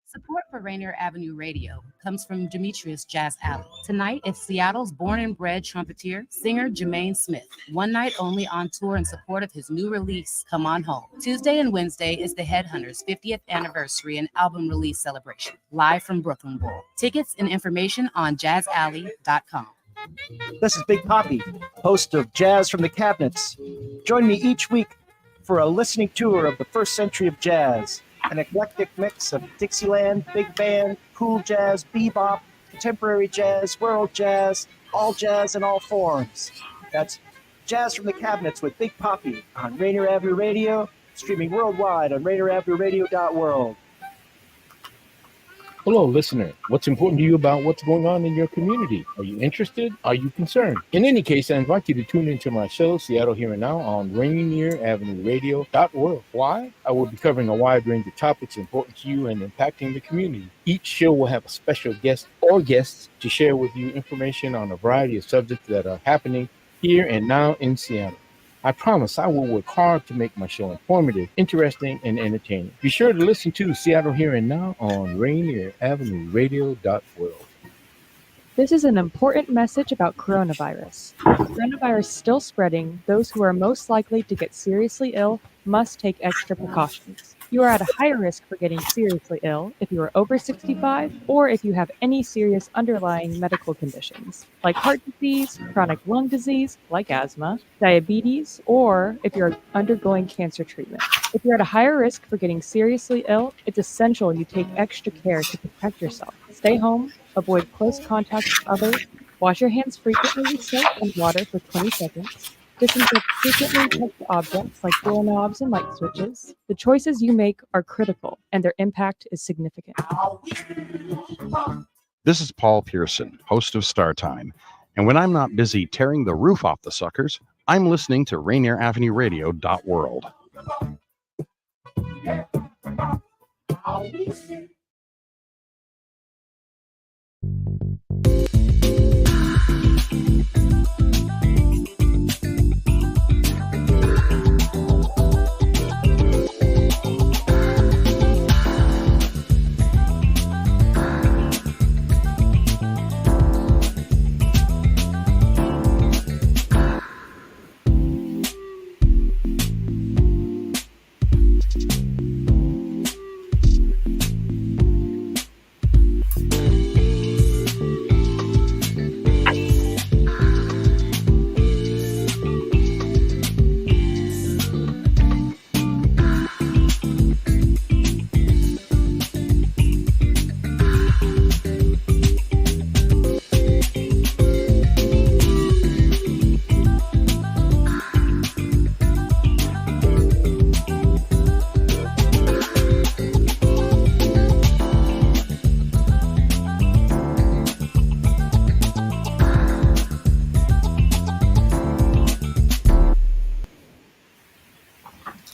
Support for Rainier Avenue Radio comes from Demetrius Jazz Alley. Tonight, it's Seattle's born and bred trumpeter, singer Jermaine Smith. One night only on tour in support of his new release, Come On Home. Tuesday and Wednesday is the Headhunters' 50th anniversary and album release celebration, live from Brooklyn Bowl. Tickets and information on jazzalley.com. This is Big Poppy, host of Jazz from the Cabinets. Join me each week for a listening tour of the first century of jazz. An eclectic mix of Dixieland, big band, cool jazz, bebop, contemporary jazz, world jazz, all jazz in all forms. That's Jazz from the Cabinets with Big Poppy on Rainier Avenue Radio, streaming worldwide on RainierAvenueRadio.world. Hello, listener. What's important to you about what's going on in your community? Are you interested? Are you concerned? In any case, I invite you to tune into my show, Seattle Here and Now, on RainierAvenueRadio.world. Why? I will be covering a wide range of topics important to you and impacting the community. Each show will have a special guest or guests to share with you information on a variety of subjects that are happening here and now in Seattle. I promise I will work hard to make my show informative, interesting, and entertaining. Be sure to listen to Seattle Here and Now on RainierAvenueRadio.world. This is an important message about coronavirus. With coronavirus still spreading, those who are most likely to get seriously ill must take extra precautions. You are at a higher risk for getting seriously ill if you are over 65 or if you have any serious underlying medical conditions, like heart disease, chronic lung disease, like asthma, diabetes, or if you're undergoing cancer treatment. If you're at a higher risk for getting seriously ill, it's essential you take extra care to protect yourself. Stay home, avoid close contact with others, wash your hands frequently with soap and water for 20 seconds, disinfect frequently touched objects like doorknobs and light switches. The choices you make are critical, and their impact is significant. This is Paul Pearson, host of Star Time. And when I'm not busy tearing the roof off the suckers, I'm listening to RainierAvenueRadio.world.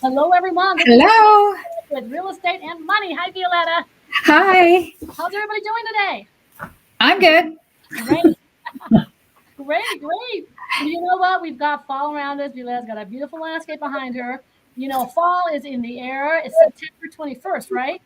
Hello, everyone. Hello. With Real Estate and Money. Hi, Violeta. Hi. How's everybody doing today? I'm good. Great. Great. You know what? We've got fall around us. Violeta's got a beautiful landscape behind her. You know, fall is in the air. It's September 21st, right?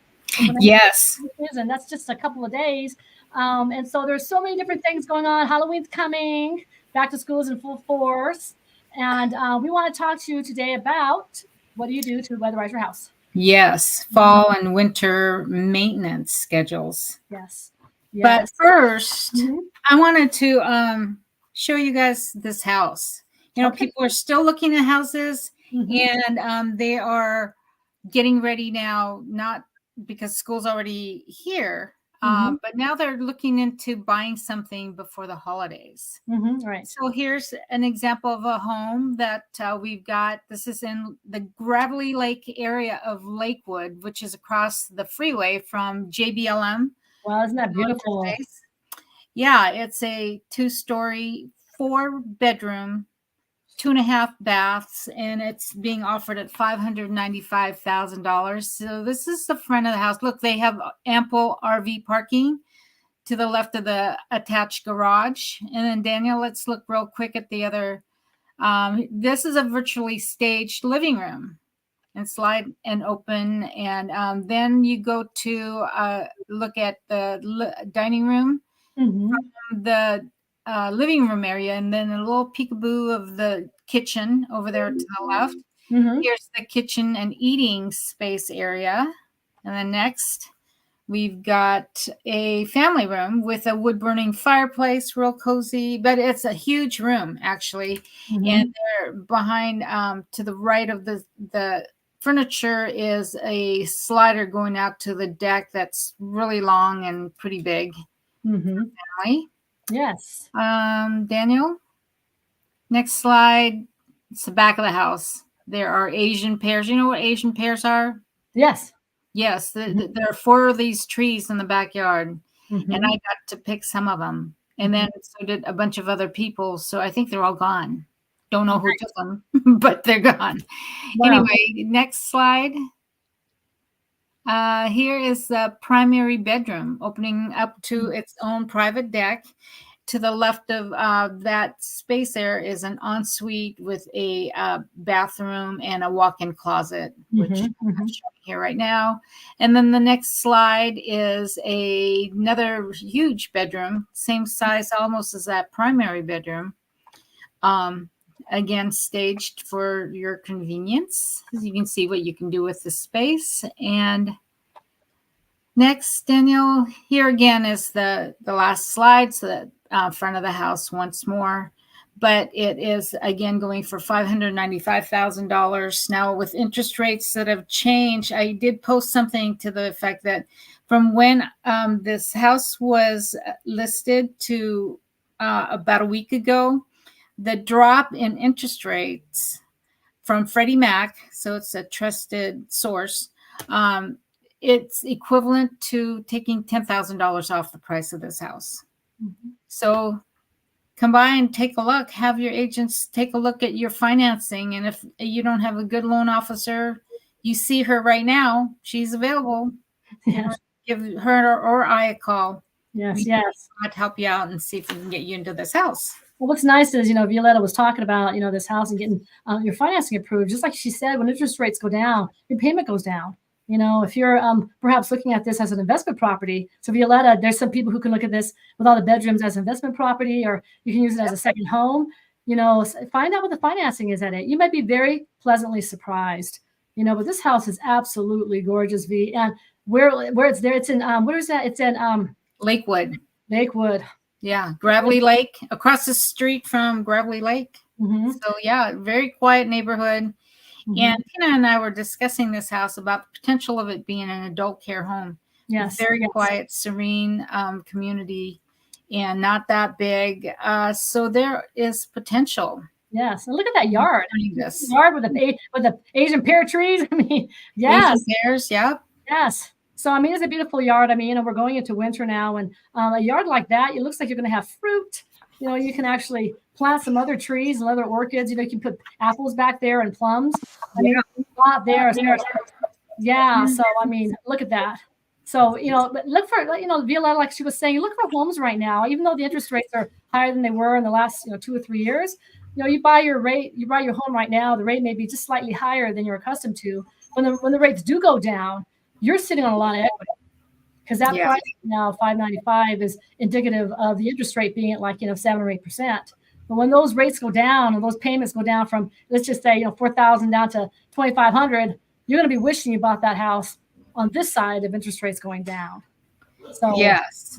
Yes. And that's just a couple of days. And so there's so many different things going on. Halloween's coming. Back to school is in full force. And we want to talk to you today about what do you do to weatherize your house? Yes. Fall and winter maintenance schedules. Yes. But first, I wanted to show you guys this house. You know, people are still looking at houses and they are getting ready now, not because school's already here, but now they're looking into buying something before the holidays. Right. So here's an example of a home that we've got. This is in the Gravelly Lake area of Lakewood, which is across the freeway from JBLM. Wow, isn't that beautiful? Yeah, it's a 2-story, 4-bedroom, 2.5 baths, and it's being offered at $595,000. So this is the front of the house. Look, they have ample RV parking to the left of the attached garage. And then Daniel, let's look real quick at the other. This is a virtually staged living room. and slide and open. And then you go to look at the dining room, the living room area, and then a little peekaboo of the kitchen over there to the left. Here's the kitchen and eating space area. And then next, we've got a family room with a wood-burning fireplace, real cozy, but it's a huge room, actually. And there behind, to the right of the furniture is a slider going out to the deck that's really long and pretty big. Family. Yes. Daniel, next slide. It's the back of the house. There are Asian pears. You know what Asian pears are? Yes. Yes. There are 4 of these trees in the backyard, and I got to pick some of them. And then so did a bunch of other people. So I think they're all gone. Don't know who took them, but they're gone. Wow. Anyway, next slide. Here is the primary bedroom opening up to its own private deck. To the left of that space there is an ensuite with a bathroom and a walk-in closet, which I'm showing here right now. And then the next slide is another huge bedroom, same size almost as that primary bedroom. Again, staged for your convenience. You can see what you can do with the space. And next, Daniel, here again is the last slide. So that front of the house once more, but it is again going for $595,000 now. With interest rates that have changed, I did post something to the effect that from when this house was listed to about a week ago, the drop in interest rates from Freddie Mac, so it's a trusted source, it's equivalent to taking $10,000 off the price of this house. So come by and take a look. Have your agents take a look at your financing. And if you don't have a good loan officer, you see her right now. She's available. Yes. Give her or I a call. Yes. We Yes. might help you out and see if we can get you into this house. Well, what's nice is, Violeta was talking about, this house and getting your financing approved. Just like she said, when interest rates go down, your payment goes down. If you're perhaps looking at this as an investment property, so Violeta, there's some people who can look at this with all the bedrooms as investment property, or you can use it as a second home. Find out what the financing is at it. You might be very pleasantly surprised. But this house is absolutely gorgeous, V. And where it's there, it's in where is that? It's in Lakewood. Lakewood. Yeah, Gravelly Lake, across the street from Gravelly Lake. So yeah, very quiet neighborhood. And Tina and I were discussing this house about the potential of it being an adult care home. Yes. Very quiet, serene community, and not that big. So there is potential. Yes. And look at that yard. This yard with the Asian pear trees. I mean, yes. Asian pears, yeah. Yes. So, it's a beautiful yard. We're going into winter now, and a yard like that, it looks like you're going to have fruit. You can actually plant some other trees and other orchids. You can put apples back there and plums. A lot there. Yeah. So, look at that. So, but look for, Violeta, like she was saying, look for homes right now, even though the interest rates are higher than they were in the last, 2 or 3 years. You buy your home right now, the rate may be just slightly higher than you're accustomed to. When the rates do go down, you're sitting on a lot of equity, because that price now, $595, is indicative of the interest rate being at 7 or 8%. But when those rates go down and those payments go down from, let's just say, $4,000 down to $2,500, you're going to be wishing you bought that house on this side of interest rates going down. So yes.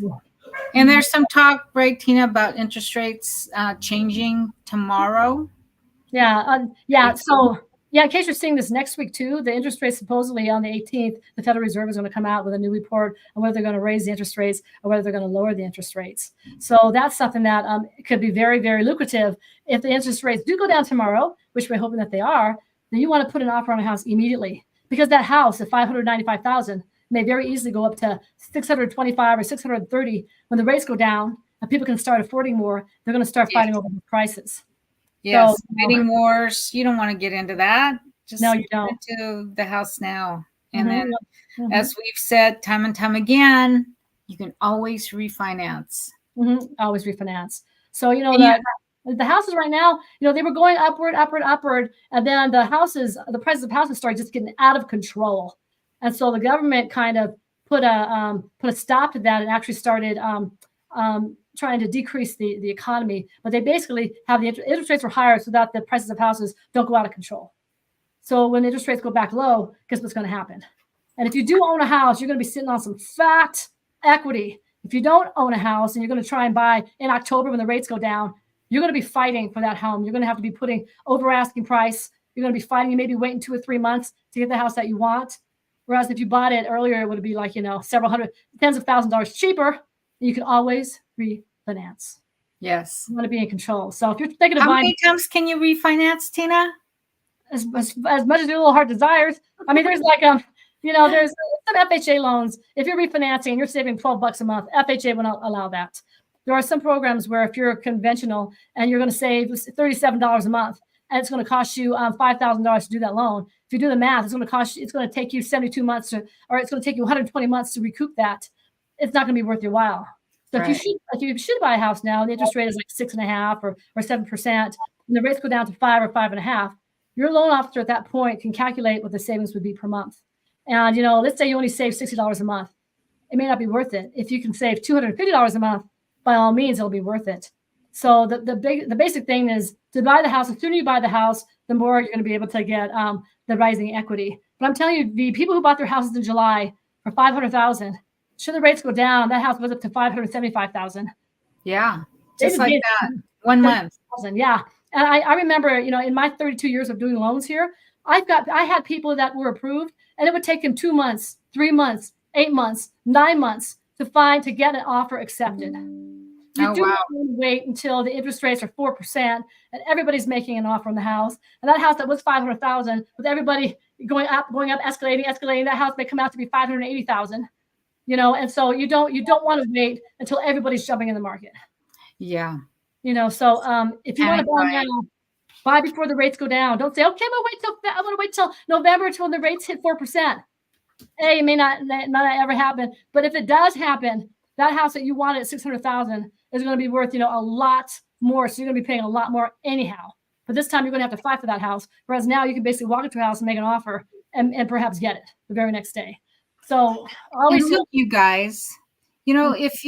And there's some talk, right, Tina, about interest rates changing tomorrow. Yeah. So, in case you're seeing this next week too, the interest rate supposedly on the 18th, the Federal Reserve is going to come out with a new report on whether they're going to raise the interest rates or whether they're going to lower the interest rates. So that's something that could be very, very lucrative. If the interest rates do go down tomorrow, which we're hoping that they are, then you want to put an offer on a house immediately, because that house at $595,000 may very easily go up to $625 or $630 when the rates go down and people can start affording more. They're going to start fighting over the prices. Yes, bidding wars. You don't want to get into that. Just no, you don't. Into the house now. And then, as we've said time and time again, you can always refinance. Always refinance. So, that The houses right now, they were going upward, and then the prices of houses started just getting out of control. And so the government kind of put a stop to that and actually started trying to decrease the economy. But they basically have the interest rates were higher so that the prices of houses don't go out of control. So when interest rates go back low, guess what's going to happen? And if you do own a house, you're going to be sitting on some fat equity. If you don't own a house and you're going to try and buy in October when the rates go down, you're going to be fighting for that home. You're going to have to be putting over asking price. You're going to be fighting. You may be waiting 2 or 3 months to get the house that you want. Whereas if you bought it earlier, it would be like, several hundred, tens of thousands of dollars cheaper. You can always refinance. Yes. You want to be in control. So if you're thinking of How buying, many times can you refinance, Tina? as much as your little heart desires. I mean, there's like there's some FHA loans. If you're refinancing and you're saving $12 a month, FHA will not allow that. There are some programs where if you're conventional and you're going to save $37 a month, and it's going to cost you $5,000 to do that loan. If you do the math, it's going to take you 72 months or it's going to take you 120 months to recoup that. It's not going to be worth your while. So Right. if you should buy a house now, the interest rate is like 6.5% or 7%, and the rates go down to 5 or 5.5%. Your loan officer at that point can calculate what the savings would be per month. And let's say you only save $60 a month. It may not be worth it. If you can save $250 a month, by all means, it'll be worth it. So the basic thing is to buy the house. The sooner you buy the house, the more you're going to be able to get the rising equity. But I'm telling you, the people who bought their houses in July for $500,000, should the rates go down, that house was up to $575,000. Yeah, They just like did that. 1 month. Yeah, and I remember, in my 32 years of doing loans here, I had people that were approved, and it would take them 2 months, 3 months, 8 months, 9 months to get an offer accepted. You do not want to wait until the interest rates are 4% and everybody's making an offer on the house. And that house that was $500,000, with everybody going up, escalating, that house may come out to be $580,000. And so you don't want to wait until everybody's jumping in the market. Yeah. So if you want to buy now, buy before the rates go down. Don't say, okay, I'm going to wait till November till the rates hit 4%. It may not ever happen, but if it does happen, that house that you wanted at $600,000 is going to be worth, a lot more. So you're going to be paying a lot more anyhow. But this time you're going to have to fight for that house. Whereas now you can basically walk into a house and make an offer and perhaps get it the very next day. So always look, you guys, if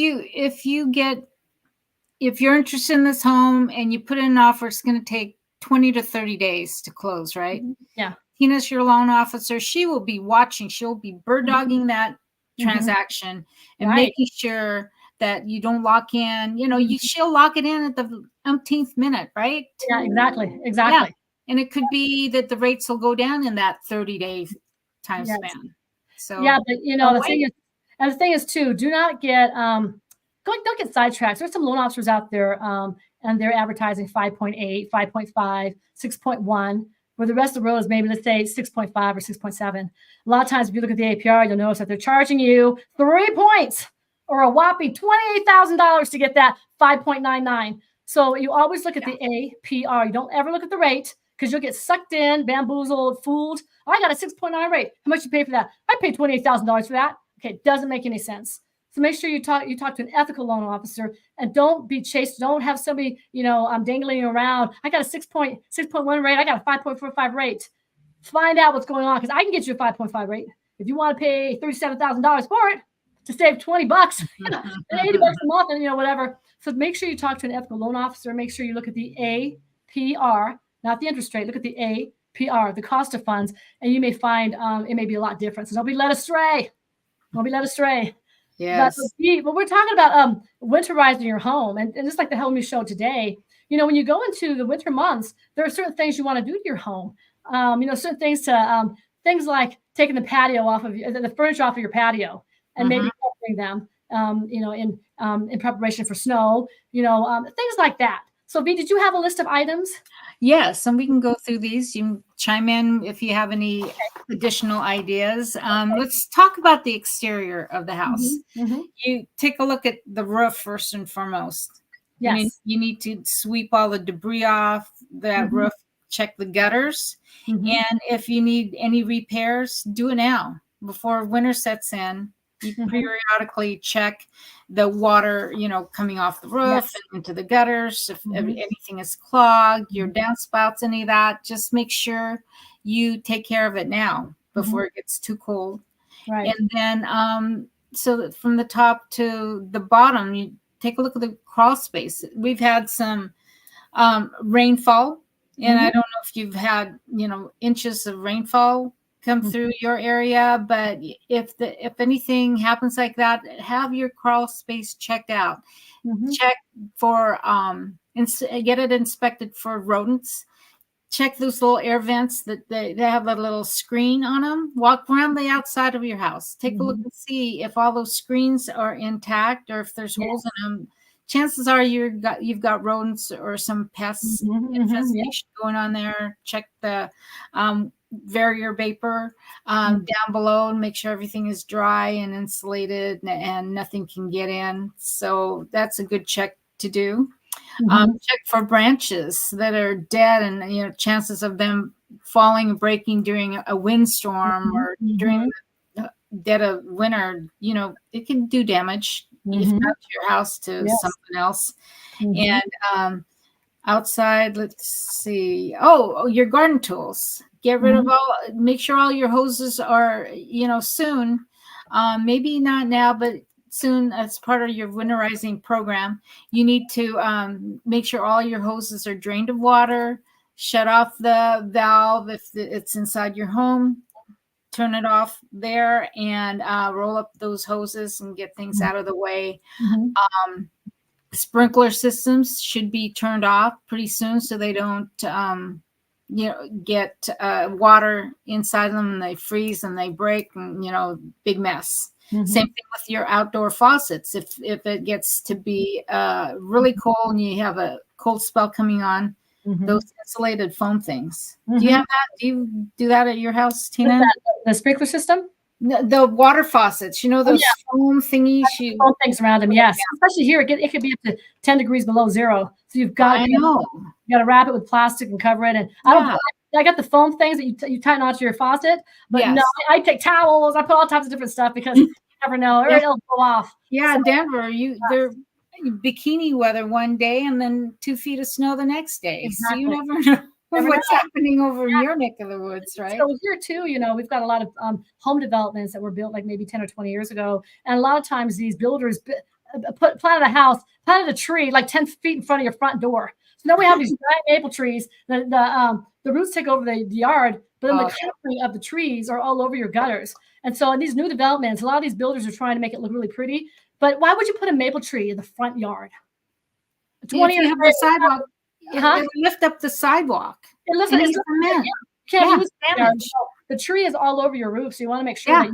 you're interested in this home and you put in an offer, it's going to take 20 to 30 days to close, right? Yeah. Tina's your loan officer. She will be watching. She'll be bird dogging that transaction and making sure that you don't lock in. She'll lock it in at the umpteenth minute, right? Yeah, exactly. Yeah. And it could be that the rates will go down in that 30-day time span. So yeah, but the thing is too, do not get don't get sidetracked. There's some loan officers out there and they're advertising 5.8, 5.5, 6.1. Where the rest of the road is maybe, let's say, 6.5 or 6.7. A lot of times, if you look at the APR, you'll notice that they're charging you 3 points or a whopping $28,000 to get that 5.99. So you always look at the APR. You don't ever look at the rate because you'll get sucked in, bamboozled, fooled. I got a 6.9 rate. How much you pay for that? I paid $28,000 for that. Okay, it doesn't make any sense. So make sure you talk to an ethical loan officer and don't be chased. Don't have somebody, dangling around. I got a 6.1 rate. I got a 5.45 rate. Find out what's going on because I can get you a 5.5 rate. If you want to pay $37,000 for it to save $20, $80 a month and whatever. So make sure you talk to an ethical loan officer. Make sure you look at the APR, not the interest rate. Look at the APR, the cost of funds, and you may find it may be a lot different. So don't be led astray. Yes. But we're talking about winterizing your home. And just like the Home You Show today, when you go into the winter months, there are certain things you want to do to your home. Certain things things like taking the patio off of the furniture off of your patio and maybe covering them, in preparation for snow, things like that. So, V, did you have a list of items? Yes, and we can go through these. You can chime in if you have any additional ideas. Let's talk about the exterior of the house. You take a look at the roof first and foremost. Yes. You need to sweep all the debris off that roof, check the gutters. And if you need any repairs, do it now before winter sets in. You periodically check the water, coming off the roof and into the gutters. If anything is clogged, your downspouts, any of that, just make sure you take care of it now before it gets too cold. Right. And then, so that from the top to the bottom, you take a look at the crawl space. We've had some rainfall, and I don't know if you've had, inches of rainfall come through your area, but if anything happens like that, have your crawl space checked out. Check for get it inspected for rodents. Check those little air vents that they have a little screen on them. Walk around the outside of your house. Take a look and see if all those screens are intact or if there's holes in them. Chances are you've got rodents or some pests infestation going on there. Check the barrier vapor down below and make sure everything is dry and insulated and nothing can get in. So that's a good check to do. Check for branches that are dead and chances of them falling and breaking during a windstorm or during the dead of winter. It can do damage if not to your house, to something else. And outside, let's see. Oh, your garden tools. Get rid of make sure all your hoses are, soon. Maybe not now, but soon, as part of your winterizing program, you need to make sure all your hoses are drained of water, shut off the valve if it's inside your home, turn it off there, and roll up those hoses and get things out of the way. Sprinkler systems should be turned off pretty soon so they don't get water inside them and they freeze and they break and big mess. Same thing with your outdoor faucets. If it gets to be really cold and you have a cold spell coming on, those insulated foam things. Do you have that? Do you do that at your house, Tina? The sprinkler system? The water faucets, those foam thingies. Foam things around them, yes. Especially here, it could be up to 10 degrees below zero. So you've got to wrap it with plastic and cover it. And I got the foam things that you tighten onto your faucet, but no, I take towels. I put all types of different stuff because you never know, or it'll go off. Yeah, so, Denver, they're bikini weather one day and then 2 feet of snow the next day. Exactly. So you never know what's happening over in your neck of the woods, right? So here too, we've got a lot of home developments that were built like maybe 10 or 20 years ago, and a lot of times these builders planted a tree like 10 feet in front of your front door. So now we have these giant maple trees. The roots take over the yard, but then the covering of the trees are all over your gutters. And so in these new developments, a lot of these builders are trying to make it look really pretty. But why would you put a maple tree in the front yard? 20 years ago, sidewalk. It lift up the sidewalk. It lifts damage. The tree is all over your roof, so you want to make sure that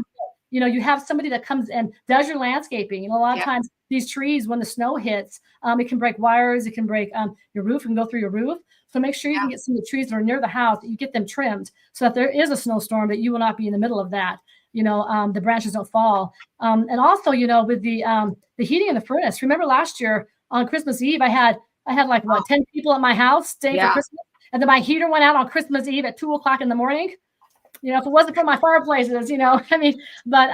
you have somebody that comes and does your landscaping. And a lot of times these trees, when the snow hits, it can break wires, it can break your roof, it can go through your roof. So make sure you can get some of the trees that are near the house, that you get them trimmed so that there is a snowstorm, that you will not be in the middle of that. The branches don't fall. And also, with the heating in the furnace. Remember last year on Christmas Eve, I had like 10 people at my house staying for Christmas, and then my heater went out on Christmas Eve at 2:00 in the morning. If it wasn't for my fireplaces, but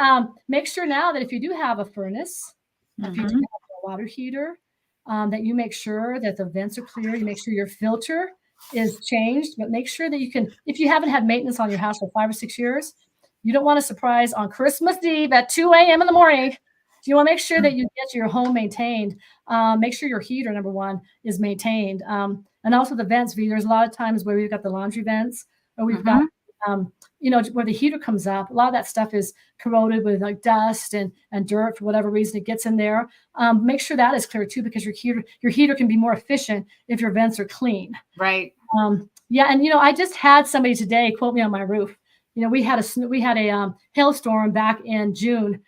make sure now that if you do have a furnace, if you do have a water heater, that you make sure that the vents are clear. You make sure your filter is changed, but make sure that you can, if you haven't had maintenance on your house for 5 or 6 years, you don't want a surprise on Christmas Eve at 2 a.m. in the morning. You want to make sure that you get your home maintained. Make sure your heater, number one, is maintained. And also the vents. There's a lot of times where we've got the laundry vents, or we've got, where the heater comes up. A lot of that stuff is corroded with like dust and dirt for whatever reason it gets in there. Make sure that is clear too, because your heater can be more efficient if your vents are clean. Right. And I just had somebody today quote me on my roof. We had a hailstorm back in June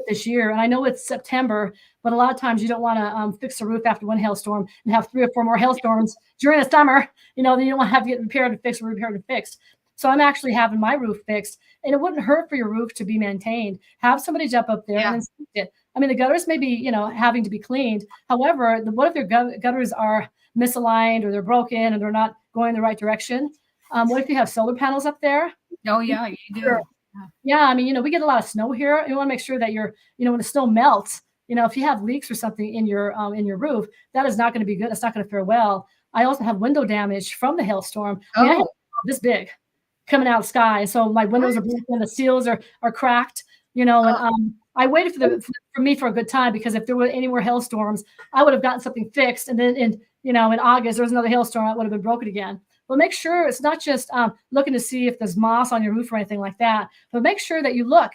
this year, and I know it's September, but a lot of times you don't want to fix the roof after one hailstorm and have 3 or 4 more hailstorms during the summer. Then you don't want to have to get repaired and fixed. So I'm actually having my roof fixed, and it wouldn't hurt for your roof to be maintained. Have somebody jump up there and inspect it. I mean, the gutters may be, having to be cleaned. However, what if your gutters are misaligned or they're broken and they're not going the right direction? What if you have solar panels up there? Oh yeah, you do. Yeah, I mean, we get a lot of snow here. You want to make sure that when the snow melts, if you have leaks or something in your roof, that is not going to be good. It's not going to fare well. I also have window damage from the hailstorm. I mean, I have this big coming out of the sky, and so my windows are broken, the seals are cracked. And I waited for me for a good time, because if there were any more hailstorms, I would have gotten something fixed. And then in August, there was another hailstorm, it would have been broken again. But make sure it's not just looking to see if there's moss on your roof or anything like that, but make sure that you look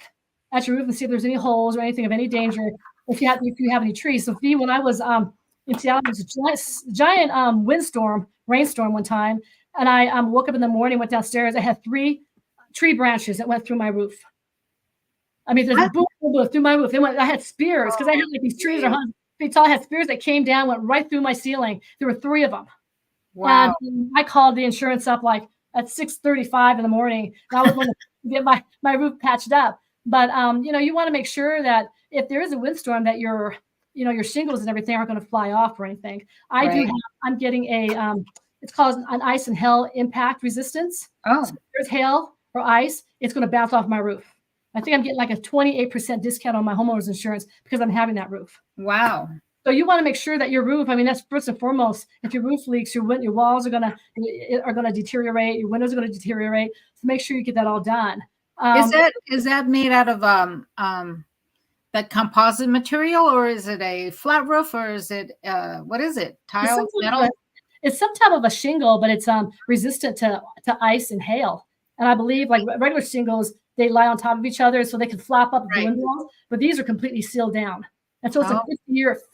at your roof and see if there's any holes or anything of any danger. If you have any trees. So when I was in Seattle, there was a giant rainstorm one time, and I woke up in the morning, went downstairs. I had 3 tree branches that went through my roof. I mean, there's boom, boom, boom, through my roof. I had spears, because I had these trees that are 100 feet tall. I had spears that came down, went right through my ceiling. There were 3 of them. Wow. And I called the insurance up like at 6:35 in the morning. And I was going to get my roof patched up. But you want to make sure that if there is a windstorm, that your shingles and everything aren't going to fly off or anything. I'm getting it's called an ice and hail impact resistance. So if there's hail or ice, it's going to bounce off my roof. I think I'm getting like a 28% discount on my homeowner's insurance because I'm having that roof. Wow. So you want to make sure that your roof, I mean, that's first and foremost. If your roof leaks, your walls are gonna deteriorate, your windows are going to deteriorate. So make sure you get that all done. Is that made out of that composite material, or is it a flat roof, or is it what is it? Tile, metal? It's some type of a shingle, but it's resistant to ice and hail. And I believe like regular shingles, they lie on top of each other so they can flap up the windows, but these are completely sealed down. And so it's a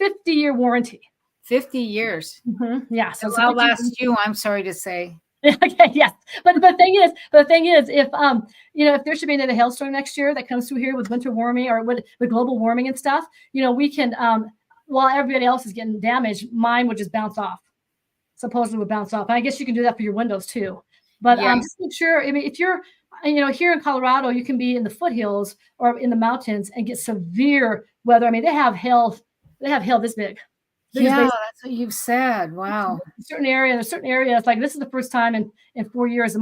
50-year warranty. 50 years. Mm-hmm. Yeah. So I'll last you, I'm sorry to say. Okay, yes. But the thing is, if there should be another hailstorm next year that comes through here with winter warming or with global warming and stuff, we can, while everybody else is getting damaged, mine would just bounce off. Supposedly would bounce off. And I guess you can do that for your windows too. But just make sure, I mean, if you're, here in Colorado, you can be in the foothills or in the mountains and get severe weather. I mean, they have hail this big. Yeah, that's what you've said. Wow. There's certain areas, like this is the first time in 4 years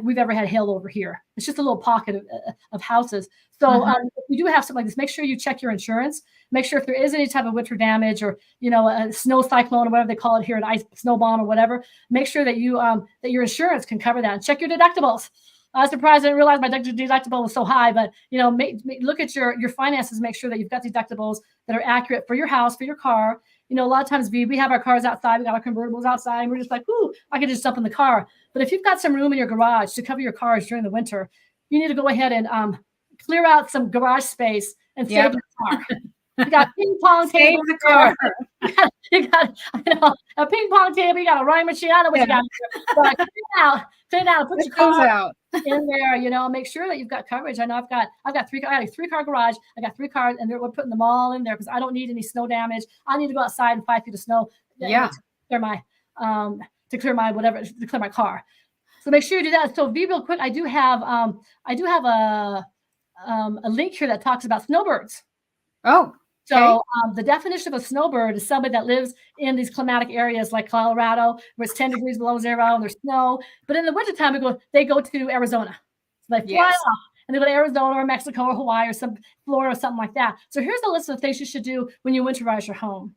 we've ever had hail over here. It's just a little pocket of houses. So if you do have something like this, make sure you check your insurance. Make sure if there is any type of winter damage or, a snow cyclone or whatever they call it here, an ice snow bomb or whatever, make sure that you that your insurance can cover that, and check your deductibles. I was surprised I didn't realize my deductible was so high, but look at your finances, make sure that you've got deductibles that are accurate for your house, for your car. A lot of times we have our cars outside, we got our convertibles outside, and we're just like, ooh, I could just jump in the car. But if you've got some room in your garage to cover your cars during the winter, you need to go ahead and clear out some garage space and save your car. You got ping pong table in the car. You got a ping pong table. You got a rowing machine. I don't know what you got. But clean it out. Put your car out in there. Make sure that you've got coverage. I know I've got 3 car. I got a 3-car garage. I got 3 cars, and we're putting them all in there because I don't need any snow damage. I need to go outside in 5 feet of snow. To clear my car. So make sure you do that. So be real quick. I do have a link here that talks about snowbirds. Oh. So the definition of a snowbird is somebody that lives in these climatic areas like Colorado, where it's 10 degrees below zero and there's snow. But in the wintertime, they go to Arizona. So they fly off and they go to Arizona or Mexico or Hawaii or some Florida or something like that. So here's a list of things you should do when you winterize your home.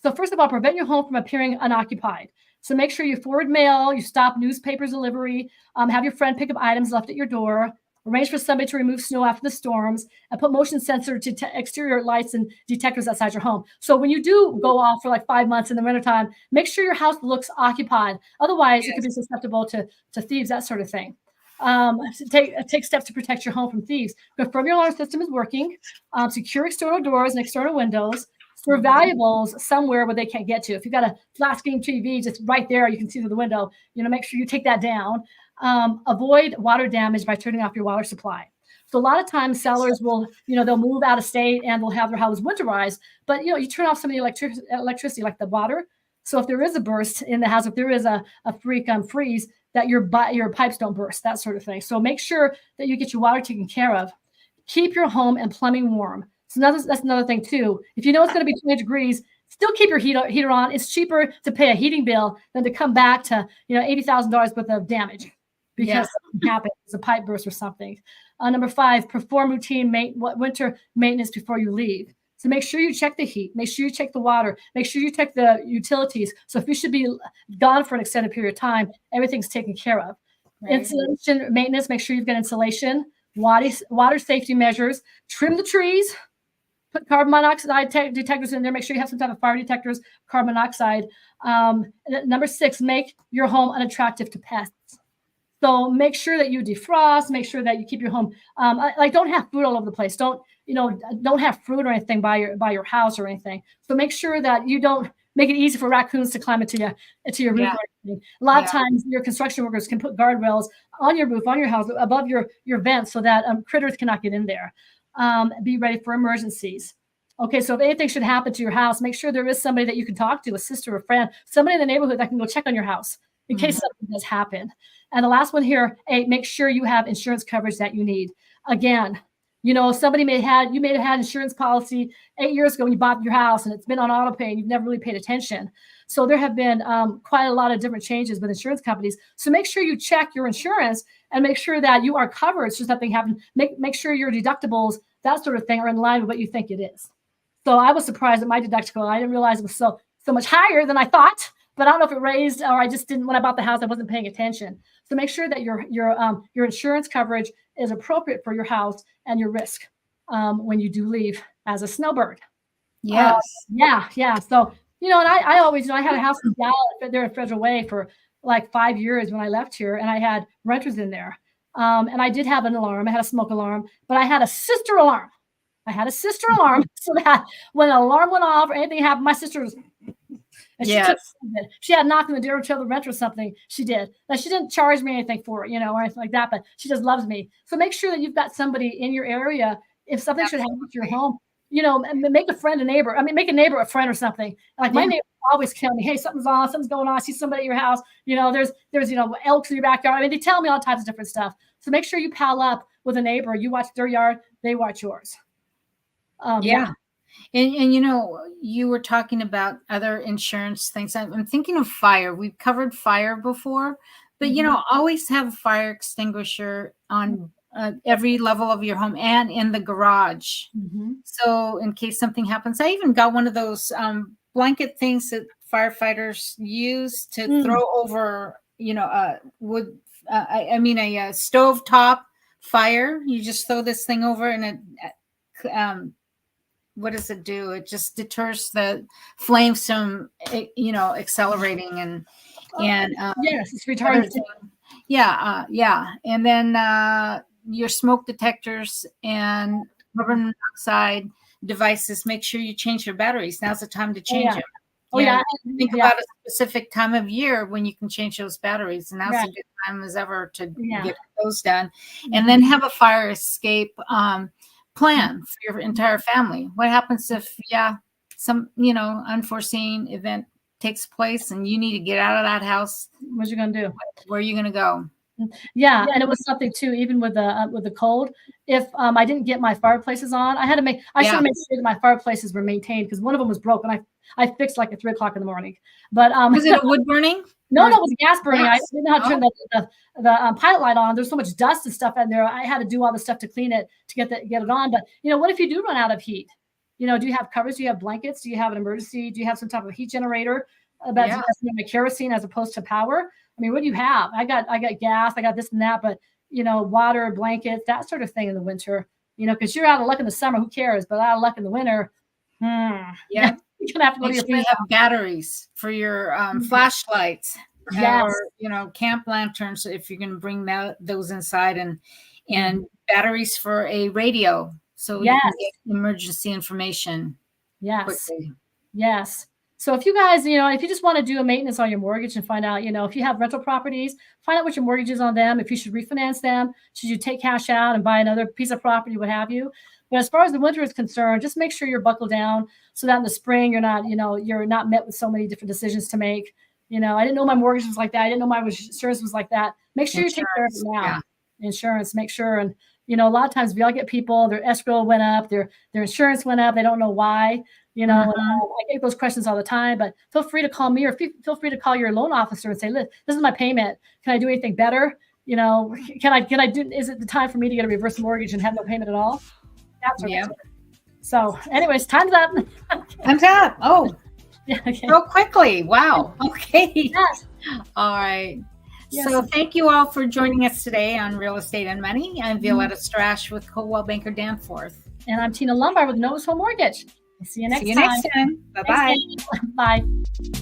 So first of all, prevent your home from appearing unoccupied. So make sure you forward mail, you stop newspapers delivery, have your friend pick up items left at your door. Arrange for somebody to remove snow after the storms, and put motion sensor to exterior lights and detectors outside your home. So when you do go off for like 5 months in the wintertime, make sure your house looks occupied. Otherwise, it could be susceptible to thieves, that sort of thing. Take steps to protect your home from thieves. Confirm your alarm system is working. Secure external doors and external windows. Store valuables somewhere where they can't get to. If you've got a flat screen TV just right there, you can see through the window. Make sure you take that down. Avoid water damage by turning off your water supply. So a lot of times sellers will, they'll move out of state and they'll have their house winterized, but you turn off some of the electricity, like the water. So if there is a burst in the house, if there is a freak freeze, that your pipes don't burst, that sort of thing. So make sure that you get your water taken care of. Keep your home and plumbing warm. So that's another thing too. If you know it's going to be 20 degrees, still keep your heater on. It's cheaper to pay a heating bill than to come back to $80,000 worth of damage. because something happened. It's a pipe burst or something. Number 5, perform routine winter maintenance before you leave. So make sure you check the heat. Make sure you check the water. Make sure you check the utilities. So if you should be gone for an extended period of time, everything's taken care of. Right. Insulation maintenance, make sure you've got insulation, water safety measures, trim the trees, put carbon monoxide detectors in there. Make sure you have some type of fire detectors, carbon monoxide. Number 6, make your home unattractive to pests. So make sure that you defrost, make sure that you keep your home, like don't have food all over the place. Don't have fruit or anything by your house or anything. So make sure that you don't make it easy for raccoons to climb into your roof. A lot of times your construction workers can put guardrails on your roof, on your house, above your vents so that critters cannot get in there. Be ready for emergencies. Okay, so if anything should happen to your house, make sure there is somebody that you can talk to, a sister, a friend, somebody in the neighborhood that can go check on your house in case something does happen. And the last one here, 8, make sure you have insurance coverage that you need. Again, somebody may have had insurance policy 8 years ago when you bought your house and it's been on auto pay and you've never really paid attention. So there have been quite a lot of different changes with insurance companies. So make sure you check your insurance and make sure that you are covered should something happen. Make sure your deductibles, that sort of thing, are in line with what you think it is. So I was surprised at my deductible. I didn't realize it was so much higher than I thought. But I don't know if it raised or I just didn't, when I bought the house, I wasn't paying attention. So make sure that your insurance coverage is appropriate for your house and your risk when you do leave as a snowbird. Yes. Yeah. So, and I always, I had a house in Dallas there in Federal Way for like 5 years when I left here, and I had renters in there. And I did have an alarm. I had a smoke alarm, but I had a sister alarm. So that when an alarm went off or anything happened, my sister was... And she had knocked on the door to tell the renter something. She did. Now, she didn't charge me anything for it, or anything like that, but she just loves me. So make sure that you've got somebody in your area. If something should happen to your home, make a friend a neighbor. I mean, make a neighbor a friend or something. Like my neighbor always tell me, hey, something's going on. I see somebody at your house. There's elks in your backyard. I mean, they tell me all types of different stuff. So make sure you pal up with a neighbor. You watch their yard, they watch yours. And you were talking about other insurance things. I'm thinking of fire. We've covered fire before, but always have a fire extinguisher on every level of your home and in the garage. So in case something happens, I even got one of those blanket things that firefighters use to throw over, a stovetop fire. You just throw this thing over and it, what does it do? It just deters the flames from, accelerating and yes, it's retardant. And then your smoke detectors and carbon monoxide devices. Make sure you change your batteries. Now's the time to change them. Think about a specific time of year when you can change those batteries, and now's a good time as ever to get those done. And then have a fire escape plan for your entire family. What happens if some unforeseen event takes place and you need to get out of that house? What you gonna do? Where are you gonna go? Yeah, and it was something too, even with the cold. If I didn't get my fireplaces on, I should make sure that my fireplaces were maintained, because one of them was broken. I fixed like at 3 o'clock in the morning. But was it a wood burning? No, it was gas burning. I didn't know how to turn the pilot light on. There's so much dust and stuff in there. I had to do all the stuff to clean it to get it on. But what if you do run out of heat? Do you have covers? Do you have blankets? Do you have an emergency? Do you have some type of heat generator that's kerosene as opposed to power? I mean, what do you have? I got gas. I got this and that. But water, blankets, that sort of thing in the winter. Because you're out of luck in the summer. Who cares? But out of luck in the winter. Yeah. You're gonna have to go to your you have batteries for your flashlights, or camp lanterns if you're going to bring those inside, and batteries for a radio so you can get emergency information. Quickly. Yes. So if you guys, if you just want to do a maintenance on your mortgage and find out, if you have rental properties, find out what your mortgage is on them. If you should refinance them, should you take cash out and buy another piece of property, what have you. But as far as the winter is concerned, just make sure you're buckled down so that in the spring you're not met with so many different decisions to make. I didn't know my mortgage was like that. I didn't know my insurance was like that. Make sure you take care of it now. Yeah. Insurance, make sure. And a lot of times we all get people, their escrow went up, their insurance went up. They don't know why. I get those questions all the time. But feel free to call me, or feel free to call your loan officer and say, "Look, this is my payment. Can I do anything better?" can I do, is it the time for me to get a reverse mortgage and have no payment at all? That's Yeah. So anyways, time's up. Time's up. Oh, Yeah, okay. so quickly. Wow. Okay. Yes. All right. Yes. So thank you all for joining us today on Real Estate and Money. I'm Violeta Strash with Coldwell Banker Danforth. And I'm Tina Lombard with Novus Home Mortgage. See you next time. Bye-bye. Thanks, Bye.